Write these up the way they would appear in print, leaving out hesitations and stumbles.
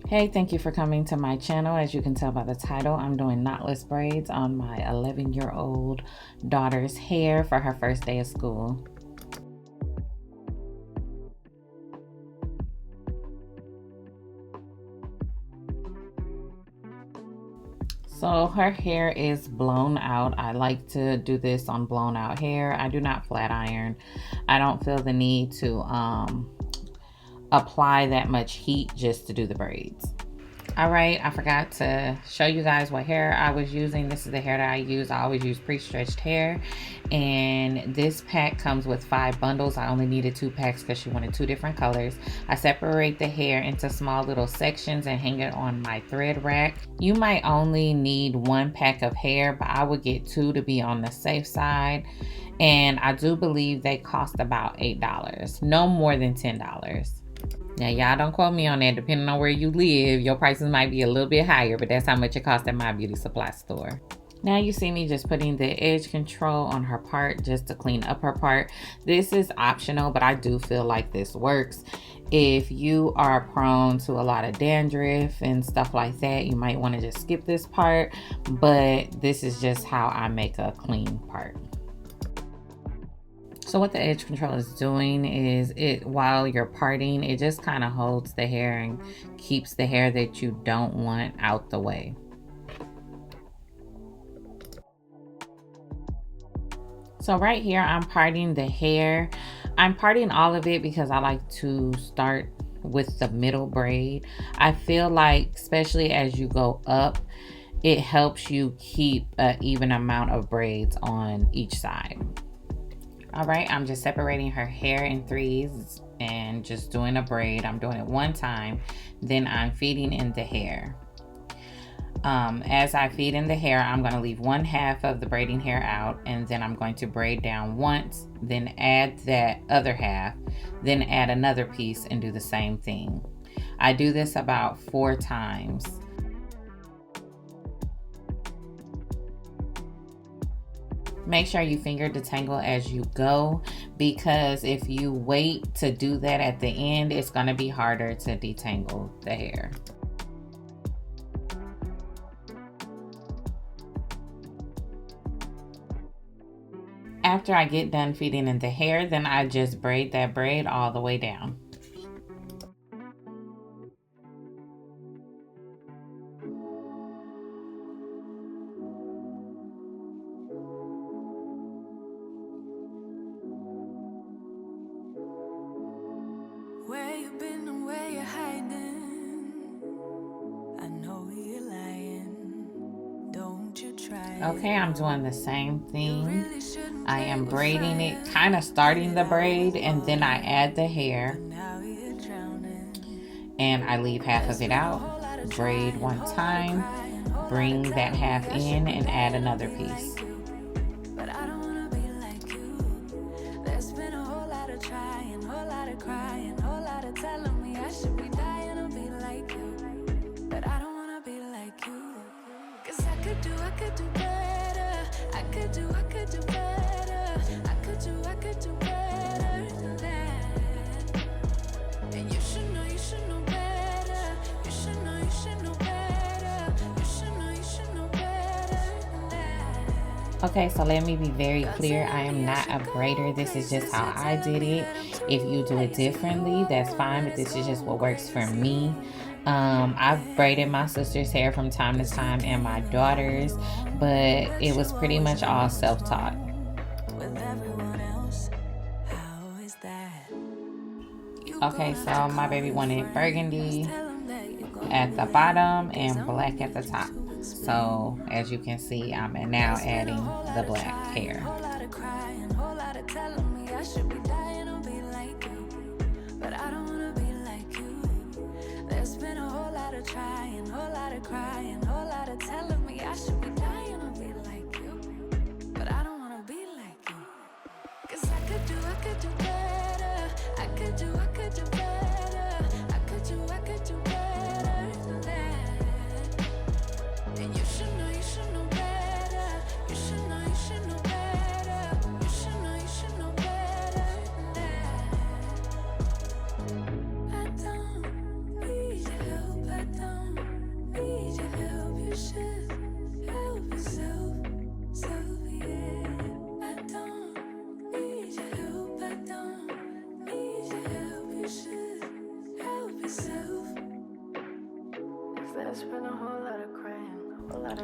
Hey, thank you for coming to my channel. As you can tell by the title, I'm doing knotless braids on my 11-year-old daughter's hair for her first day of school. So her hair is blown out. I like to do this on blown out hair. I do not flat iron. I don't feel the need to apply that much heat just to do the braids. All right, I forgot to show you guys what hair I was using. This is the hair that I use. I always use pre-stretched hair, and this pack comes with 5 bundles. I only needed 2 packs because she wanted 2 different colors. I separate the hair into small little sections and hang it on my thread rack. You might only need 1 pack of hair, but I would get 2 to be on the safe side. And I do believe they cost about $8, no more than $10. Now, y'all don't quote me on that. Depending on where you live, your prices might be a little bit higher, but that's how much it costs at my beauty supply store. Now you see me just putting the edge control on her part just to clean up her part. This is optional, but I do feel like this works. If you are prone to a lot of dandruff and stuff like that, you might want to just skip this part, but this is just how I make a clean part. So what the edge control is doing is while you're parting, it just kind of holds the hair and keeps the hair that you don't want out the way. So right here, I'm parting the hair. I'm parting all of it because I like to start with the middle braid. I feel like, especially as you go up, it helps you keep an even amount of braids on each side. All right, I'm just separating her hair in 3s and just doing a braid. I'm doing it 1 time, then I'm feeding in the hair. As I feed in the hair, I'm going to leave 1/2 of the braiding hair out, and then I'm going to braid down once, then add that other half, then add another piece and do the same thing. I do this about 4 times. Make sure you finger detangle as you go, because if you wait to do that at the end, it's going to be harder to detangle the hair. After I get done feeding in the hair, then I just braid that braid all the way down. Where you been and where you hiding? I know you're lying. Don't you try. Okay, I'm doing the same thing. I am braiding it, kind of starting the braid, and then I add the hair. And I leave half of it out. Braid 1 time, bring that half in and add another piece. Okay, so let me be very clear. I am not a braider. This is just how I did it. If you do it differently, that's fine, but this is just what works for me. I've braided my sister's hair from time to time and my daughter's, but it was pretty much all self-taught. Okay, so my baby wanted burgundy at the bottom and black at the top. So as you can see, I'm now adding the black hair.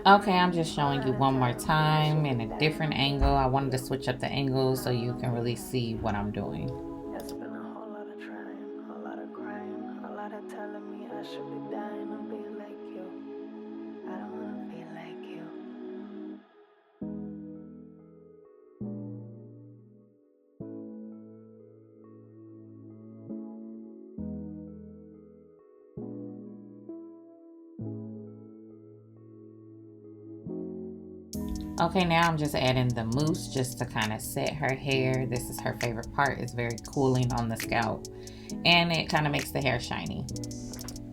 Okay, I'm just showing you one more time in a different angle. I wanted to switch up the angle so you can really see what I'm doing. It's been a whole lot of trying, a lot of crying, a lot of telling me I should be dying to be like you. I don't want to be like you. Okay, now I'm just adding the mousse just to kind of set her hair. This is her favorite part. It's very cooling on the scalp and it kind of makes the hair shiny.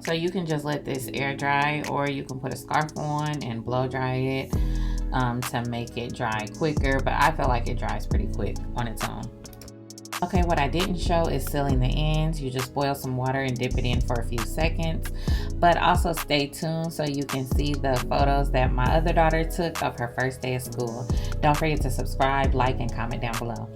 So you can just let this air dry, or you can put a scarf on and blow dry it to make it dry quicker, but I feel like it dries pretty quick on its own. Okay, what I didn't show is sealing the ends. You just boil some water and dip it in for a few seconds, but also stay tuned so you can see the photos that my other daughter took of her first day of school. Don't forget to subscribe, like, and comment down below.